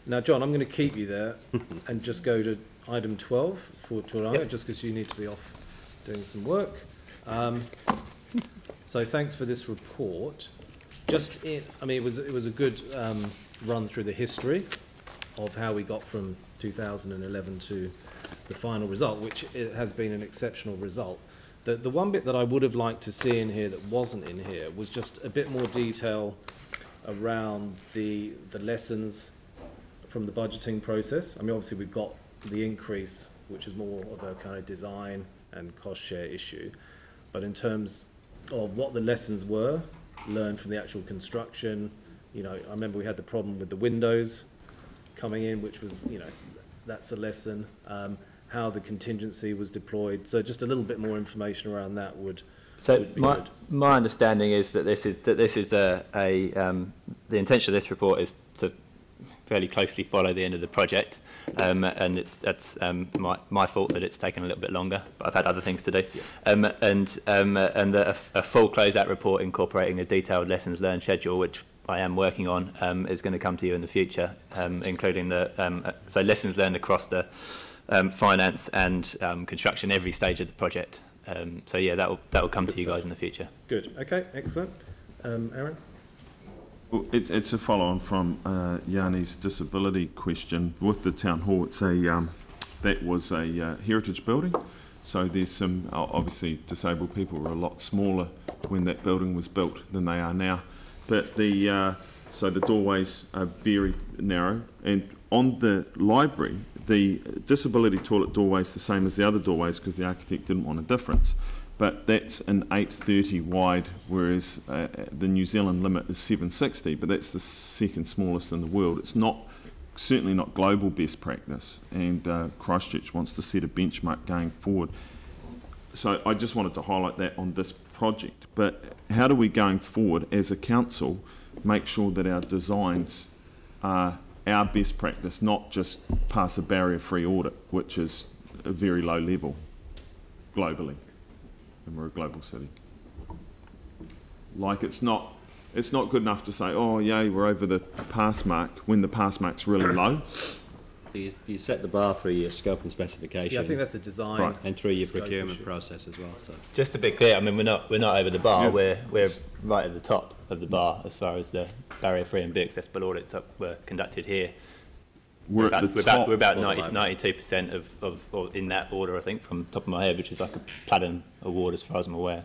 Now, John, I'm going to keep you there and just go to item 12 for Tūranga, just because you need to be off doing some work. So thanks for this report. I mean, it was a good run through the history of how we got from 2011 to the final result, which it has been an exceptional result. The one bit that I would have liked to see in here that wasn't in here was just a bit more detail around the lessons from the budgeting process. I mean, obviously we've got the increase, which is more of a kind of design and cost share issue, but in terms of what the lessons were learned from the actual construction, you know, I remember we had the problem with the windows coming in, which was, you know, that's a lesson. How the contingency was deployed. So just a little bit more information around that would be good. My understanding is that this is the intention of this report is to fairly closely follow the end of the project, and that's my fault that it's taken a little bit longer, but I've had other things to do. Yes. And a full closeout report incorporating a detailed lessons learned schedule, which I am working on, is going to come to you in the future, including so lessons learned across the finance and construction, every stage of the project. So yeah, that will come to you guys in the future. Good. Okay. Excellent. Aaron. Well, it's a follow-on from Yanni's disability question with the town hall. It's that was a heritage building, so there's some obviously disabled people were a lot smaller when that building was built than they are now. But so the doorways are very narrow, and on the library, the disability toilet doorway is the same as the other doorways because the architect didn't want a difference. But that's an 830 wide, whereas the New Zealand limit is 760, but that's the second smallest in the world. It's certainly not global best practice, and Christchurch wants to set a benchmark going forward. So I just wanted to highlight that on this project. But how do we, going forward as a council, make sure that our designs are our best practice, not just pass a barrier-free audit, which is a very low level globally, and we're a global city. Like it's not good enough to say, oh yay, we're over the pass mark, when the pass mark's really low. You set the bar through your scope and specification. Yeah, I think that's a design, and through your procurement process as well. So just to be clear, I mean we're not over the bar. Yeah. We're right at the top of the bar as far as the barrier-free and accessible audits were conducted here. We're about 92% of in that order, I think, from the top of my head, which is like a platinum award as far as I'm aware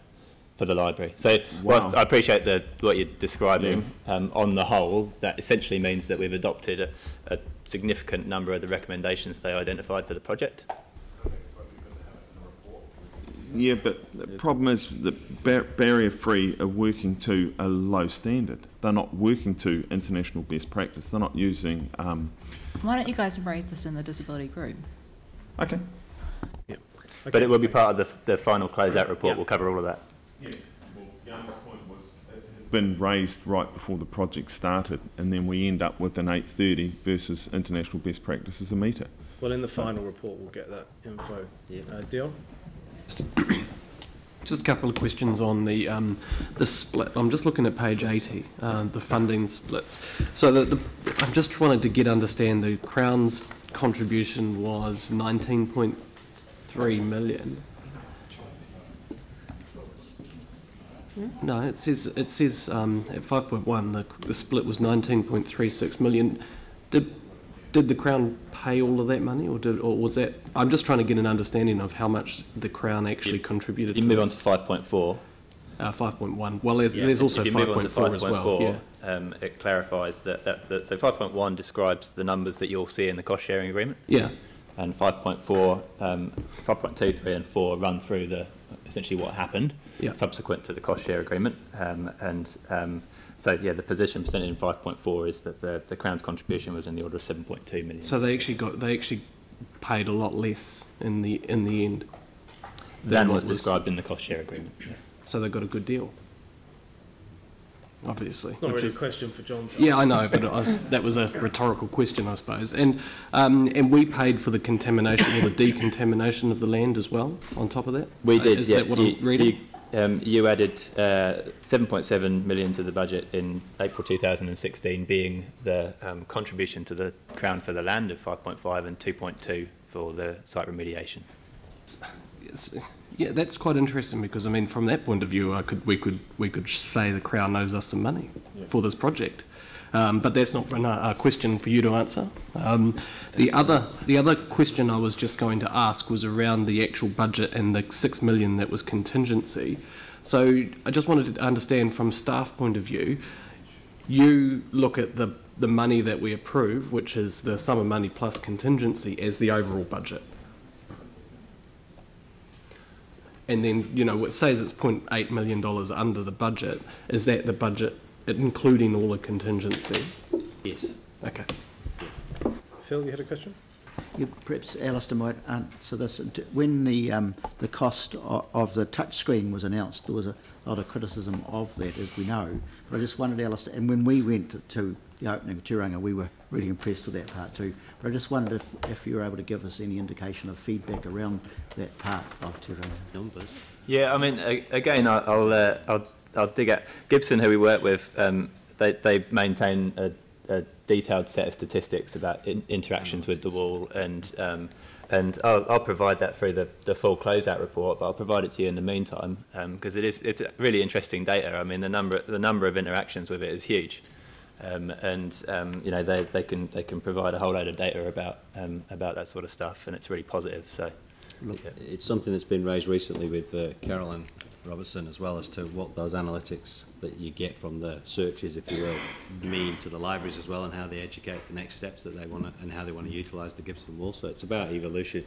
for the library. So whilst I appreciate what you're describing, on the whole, that essentially means that we've adopted a significant number of the recommendations they identified for the project. Yeah, but the problem is that barrier-free are working to a low standard. They're not working to international best practice. They're not using... Why don't you guys raise this in the disability group? Okay. Yeah. Okay. But it will be part of the final closeout report. Yeah. We'll cover all of that. Yeah. Well, Jan's point was it had been raised right before the project started, and then we end up with an 830 versus international best practice as a metre. Well, in the final report, we'll get that info. Yeah. Dion? Just a couple of questions on the split. I'm just looking at page 80, the funding splits. So I'm just wanting to understand the Crown's contribution was 19.3 million. No, it says at 5.1 the split was 19.36 million. Did the Crown pay all of that money, or was that? I'm just trying to get an understanding of how much the Crown actually contributed. You move on to 5.4. 5.1. Well, there's also 5.4 as well. Yeah. It clarifies that so 5.1 describes the numbers that you'll see in the cost sharing agreement. Yeah. And 5.4, 5.2, 3, and 4 run through essentially what happened subsequent to the cost share agreement. So yeah, the position presented in 5.4 is that the Crown's contribution was in the order of 7.2 million. So they actually paid a lot less in the end than was described in the cost share agreement. Yes. So they got a good deal. Obviously, it's not really a question for John. Yeah, I know, but that was a rhetorical question, I suppose. And we paid for the contamination or the decontamination of the land as well. On top of that, we did. Is that what I'm reading? you added 7.7 million to the budget in April 2016, being the contribution to the Crown for the land of 5.5 and 2.2 for the site remediation. Yeah, that's quite interesting because I mean, from that point of view, we could say the Crown owes us some money for this project, but that's not a question for you to answer. The other question I was just going to ask was around the actual budget and the 6 million that was contingency. So I just wanted to understand from staff point of view, you look at the money that we approve, which is the sum of money plus contingency, as the overall budget. And then, you know, it says it's $0.8 million under the budget. Is that the budget, including all the contingency? Yes. Okay. Phil, you had a question? Yeah, perhaps Alistair might answer this. When the cost of the touchscreen was announced, there was a lot of criticism of that, as we know. But I just wondered, Alistair, and when we went to the opening of Tūranga, we were really impressed with that part too. But I just wondered if you were able to give us any indication of feedback around that part of Tūranga. Numbers. Yeah, I mean, again, I'll dig at Gibson, who we work with. They maintain a detailed set of statistics about interactions with the wall, and I'll provide that through the full closeout report, but I'll provide it to you in the meantime, because it's really interesting data. I mean, the number of interactions with it is huge, you know, they can provide a whole load of data about that sort of stuff, and it's really positive. So Look, it's something that's been raised recently with Carolyn Robertson, as well, as to what those analytics that you get from the searches, if you will, mean to the libraries as well, and how they educate the next steps that they want to, and how they want to utilise the Gibson Wall. So it's about evolution,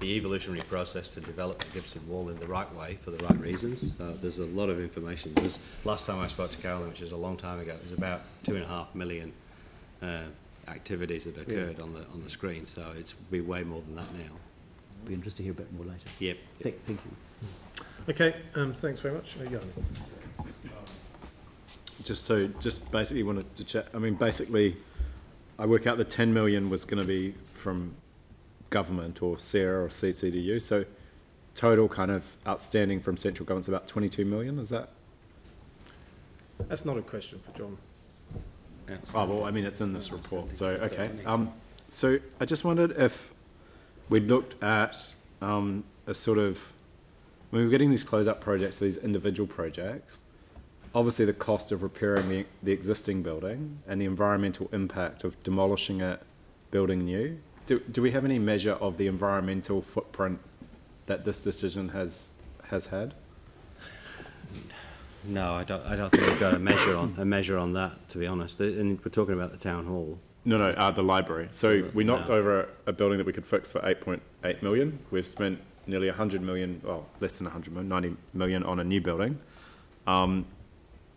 the evolutionary process to develop the Gibson Wall in the right way for the right reasons. There's a lot of information. Last time I spoke to Carolyn, which is a long time ago, it was about 2.5 million activities that occurred on the screen. So it's be way more than that now. Be interested to hear a bit more later. Yep. Thank you. Okay, thanks very much. Yanni. Just basically wanted to chat. I mean, basically, I work out the 10 million was going to be from government or SERA or CCDU. So total kind of outstanding from central government's about 22 million. Is that? That's not a question for John. Oh, well, I mean, it's in this report. So, okay. So I just wondered if we looked at a sort of, when we're getting these close-up projects, these individual projects, obviously the cost of repairing the existing building and the environmental impact of demolishing it, building new. Do we have any measure of the environmental footprint that this decision has had? No, I don't think we've got a measure on that, to be honest. And we're talking about the town hall. No, the library. So we knocked over a building that we could fix for 8.8 million. We've spent nearly 100 million, well, less than 100 million, 90 million on a new building.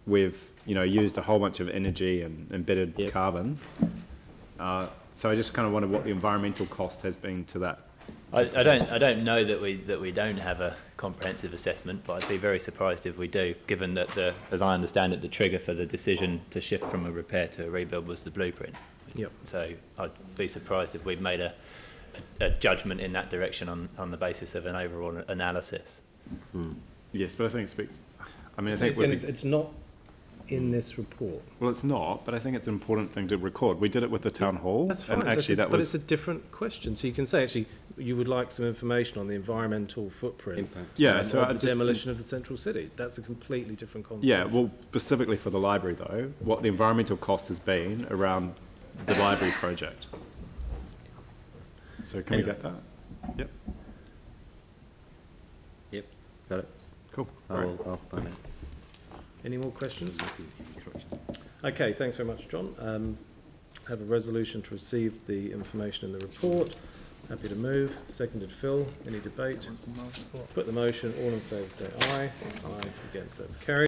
We've, you know, used a whole bunch of energy and embedded carbon. So I just kind of wonder what the environmental cost has been to that. I don't know that we don't have a comprehensive assessment, but I'd be very surprised if we do, given that as I understand it, the trigger for the decision to shift from a repair to a rebuild was the blueprint. Yep. So I'd be surprised if we've made a judgment in that direction on the basis of an overall analysis. Yes, but I think it speaks. I mean, I think it's not in this report. Well, it's not, but I think it's an important thing to record. We did it with the town hall. That's fine, and actually but it's a different question. So you can say, actually, you would like some information on the environmental footprint of the demolition of the central city. That's a completely different concept. Yeah, well, specifically for the library, though, what the environmental cost has been around the library project. So can we get that? Yep. Yep, got it. Cool. I'll find it. Any more questions? Okay, thanks very much, John. Have a resolution to receive the information in the report. Happy to move. Seconded Phil. Any debate? Put the motion. All in favour say aye. Aye. Against, that's carried.